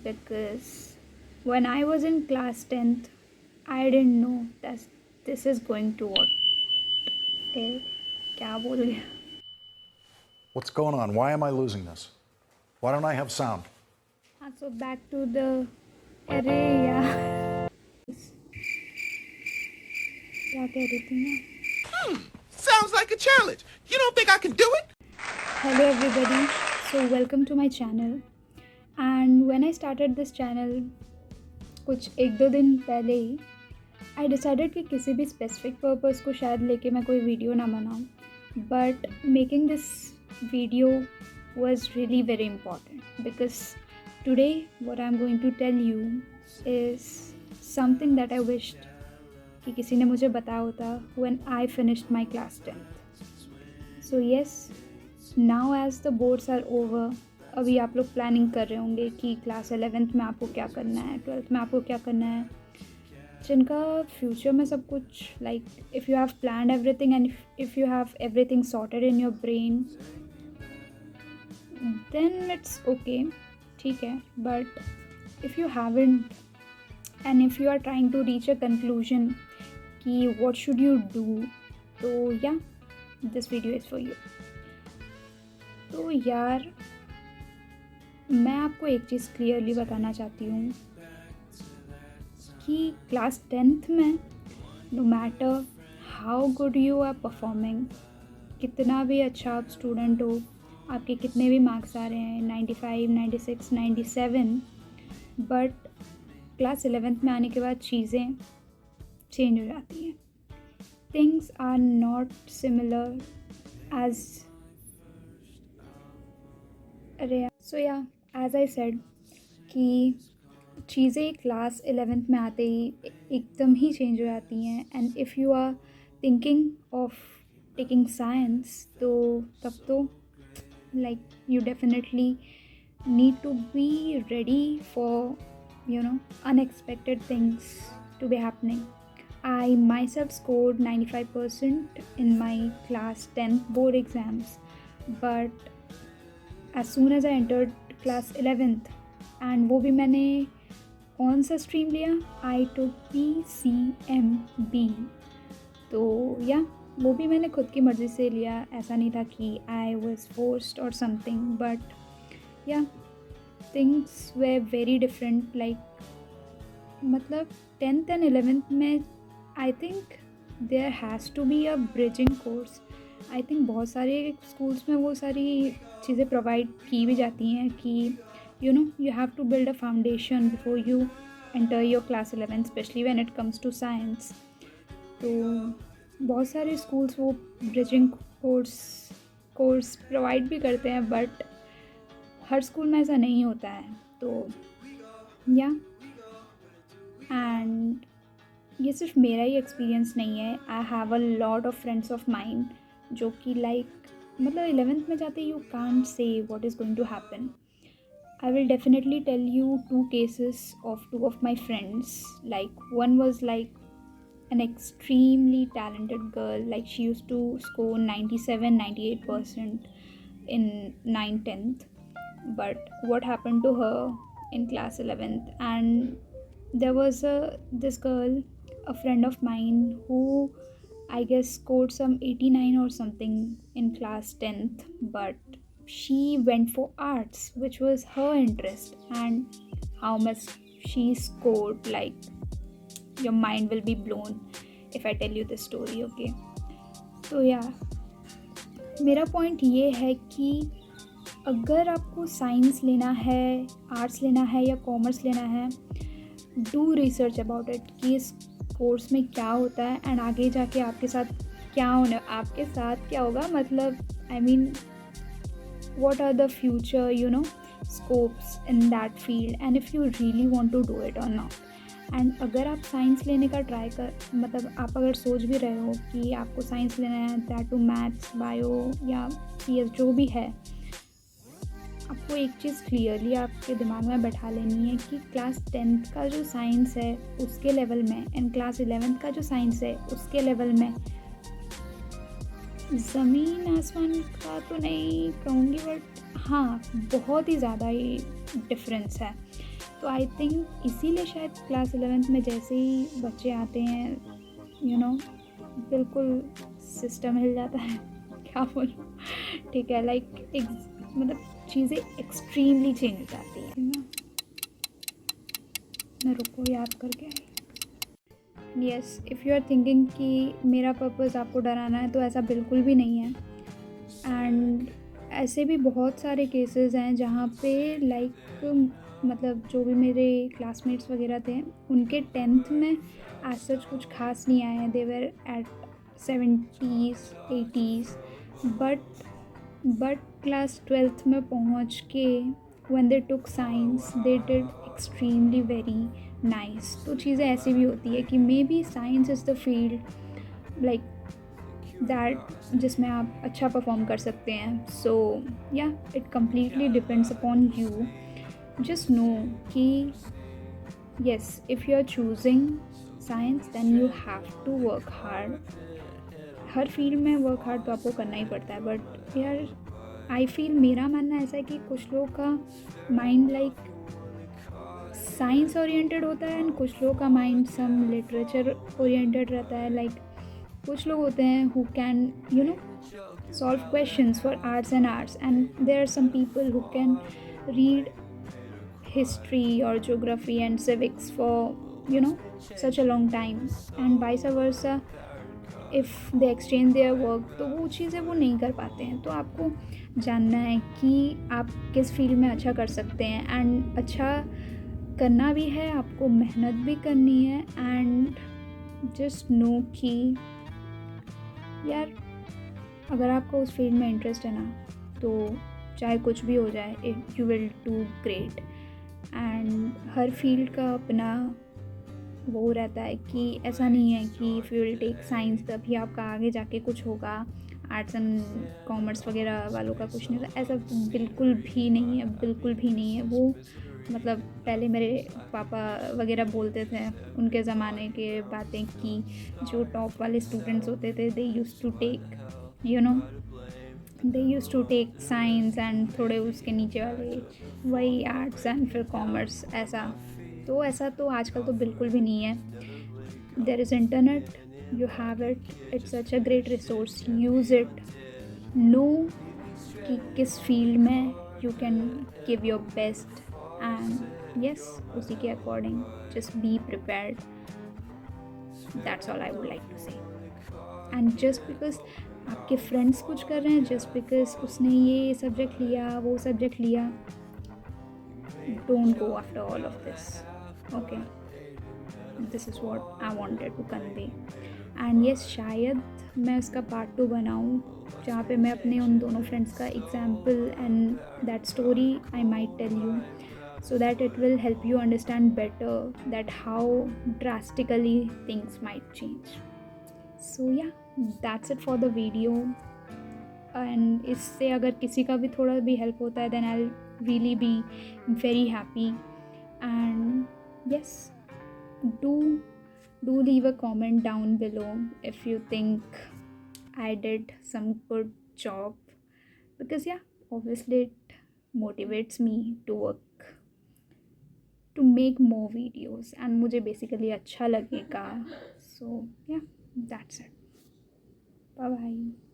because when I was in class 10th, I didn't know that this is going to what. Eh, क्या बोल गया? What's going on? Why am I losing this? Why don't I have sound? हाँ, so back to the अरे यार क्या कह रही थी मैं? Sounds like a challenge. You don't think I can do it? Hello everybody, so welcome to my channel. And when I started this channel कुछ एक दो दिन पहले ही I decided कि किसी भी specific purpose को शायद लेके मैं कोई वीडियो ना बनाऊँ, but making this video was really very important because today what I'm going to tell you is something that I wished कि किसी ने मुझे बताया होता when I finished my class 10th. So yes, now as the boards are over, अभी आप लोग planning कर रहे होंगे कि क्लास 11th में आपको क्या करना है, 12th में आपको क्या करना है, जिनका फ्यूचर में सब कुछ like if you have planned everything and if you have everything sorted in your brain then it's okay, ठीक है. But if you haven't and if you are trying to reach a conclusion कि what should you do, तो yeah this video is for you. तो यार मैं आपको एक चीज़ clearly बताना चाहती हूँ कि क्लास 10th में no matter how good you are performing, कितना भी अच्छा आप स्टूडेंट हो, आपके कितने भी मार्क्स आ रहे हैं 95, 96, 97, बट क्लास 11th में आने के बाद चीज़ें चेंज हो जाती हैं. Things are not similar as अरे सो या एज आई सेड कि चीज़ें क्लास 11th में आते ही एकदम ही चेंज हो जाती हैं. And if you are thinking of taking science तो तब तो like you definitely need to be ready for unexpected things to be happening. I myself scored 95% in my class 10th board exams, but as soon as I entered class 11th and वो भी मैंने कौन सा stream लिया, आई टुक PCMB. तो या वो भी मैंने खुद की मर्ज़ी से लिया, ऐसा नहीं था कि आई वॉज फोर्स्ड और something, but yeah things were very different. Like मतलब 10th एंड 11th में I think there has to be a bridging course. I think बहुत सारे स्कूल्स में वो सारी चीज़ें प्रोवाइड की भी जाती हैं कि you have to build a foundation before you enter your class 11, especially when it comes to science. तो बहुत सारे स्कूल्स वो ब्रिजिंग कोर्स प्रोवाइड भी करते हैं, बट हर स्कूल में ऐसा नहीं होता है. तो या एंड ये सिर्फ मेरा ही एक्सपीरियंस नहीं है. I have a lot of friends of mine जो कि लाइक मतलब 11th में जाते you can't say what is going to happen. I will definitely tell you two cases of two of my friends. Like one was like an extremely talented girl. Like she used to score 97, 98% in 9th, 10th. But what happened to her in class 11th? And there was this girl, a friend of mine, who I guess scored some 89 or something in class 10th. But she went for arts, which was her interest, and how much she scored, like your mind will be blown if I tell you this story. Okay, तो या मेरा point ये है कि अगर आपको science लेना है, आर्ट्स लेना है या कॉमर्स लेना है, डू रिसर्च अबाउट इट कि इस कोर्स में क्या होता है एंड आगे जाके आपके साथ क्या होगा, मतलब I mean what are the future scopes in that field, and if you really want to do it or not. And अगर आप साइंस लेने का ट्राई कर मतलब आप अगर सोच भी रहे हो कि आपको साइंस लेना है, दैट टू मैथ्स, बायो या CS जो भी है, आपको एक चीज़ क्लियरली आपके दिमाग में बैठा लेनी है कि क्लास 10th का जो साइंस है उसके लेवल में एंड क्लास 11th का जो साइंस है उसके लेवल में ज़मीन आसमान का तो नहीं कहूँगी, बट हाँ बहुत ही ज़्यादा ही डिफरेंस है. तो आई थिंक इसीलिए शायद क्लास 11th में जैसे ही बच्चे आते हैं बिल्कुल सिस्टम हिल जाता है। क्या बोलूँ, ठीक है, लाइक मतलब चीज़ें एक्सट्रीमली चेंज हो जाती है ना। मैं रुको याद करके। Yes, if you are thinking कि मेरा पर्पज़ आपको डराना है, तो ऐसा बिल्कुल भी नहीं है। एंड ऐसे भी बहुत सारे केसेस हैं जहाँ पे लाइक मतलब जो भी मेरे क्लासमेट्स वगैरह थे, उनके 10th में एज सच कुछ खास नहीं आए हैं। They were at 70s 80s, but class 12th में पहुँच के when they took science they did extremely very nice। तो चीज़ें ऐसी भी होती है कि maybe science is the field like that जिसमें आप अच्छा परफॉर्म कर सकते हैं। So yeah it completely depends upon you. Just know कि yes, if you are choosing science then you have to work hard। Her field में work hard तो आपको करना ही पड़ता है, बट यार आई फील, मेरा मानना ऐसा है कि कुछ लोगों का माइंड लाइक साइंस ओरिएंटेड होता है एंड कुछ लोगों का माइंड सम लिटरेचर ओरिएंटेड रहता है। लाइक कुछ लोग होते हैं who can solve questions for arts and arts, and there are some people who can read history or geography and civics for such a long time, and vice versa if they exchange their work, तो वो चीज़ें वो नहीं कर पाते हैं। तो आपको जानना है कि आप किस फील्ड में अच्छा कर सकते हैं, एंड अच्छा करना भी है, आपको मेहनत भी करनी है। एंड जस्ट नो कि यार अगर आपको उस फील्ड में इंटरेस्ट है ना, तो चाहे कुछ भी हो जाए you will do great. And her field का अपना वो रहता है कि ऐसा नहीं है कि if you will take science तभी आपका आगे जाके कुछ होगा, आर्ट्स एंड कॉमर्स वगैरह वालों का कुछ नहीं होता। ऐसा तो बिल्कुल भी नहीं है, बिल्कुल भी नहीं है। वो मतलब पहले मेरे पापा वगैरह बोलते थे, उनके ज़माने के बातें कि जो टॉप वाले स्टूडेंट्स होते थे they used to take they use to take science, and थोड़े उसके नीचे वाले वही आर्ट्स एंड फिर कॉमर्स। ऐसा तो आजकल तो बिल्कुल भी नहीं है। There is internet, you have it, it's such a great resource, use it. Know कि किस फील्ड में you can give your best, and yes उसी के according just be prepared. That's all I would like to say. And just because आपके friends कुछ कर रहे हैं, जस्ट बिकॉज उसने ये सब्जेक्ट लिया वो सब्जेक्ट लिया, don't go after all of this. Okay, this is what I wanted to convey. And yes, शायद मैं इसका पार्ट 2 बनाऊँ जहाँ पे मैं अपने उन दोनों फ्रेंड्स का example and that story I might tell you, so that it will help you understand better that how drastically things might change। So yeah, that's it for the video। and इससे अगर किसी का भी थोड़ा भी help होता है then I'll really be very happy। and yes, do leave a comment down below if you think I did some good job, because yeah, obviously it motivates me to work to make more videos, and मुझे basically अच्छा लगेगा। So yeah, that's it, bye bye।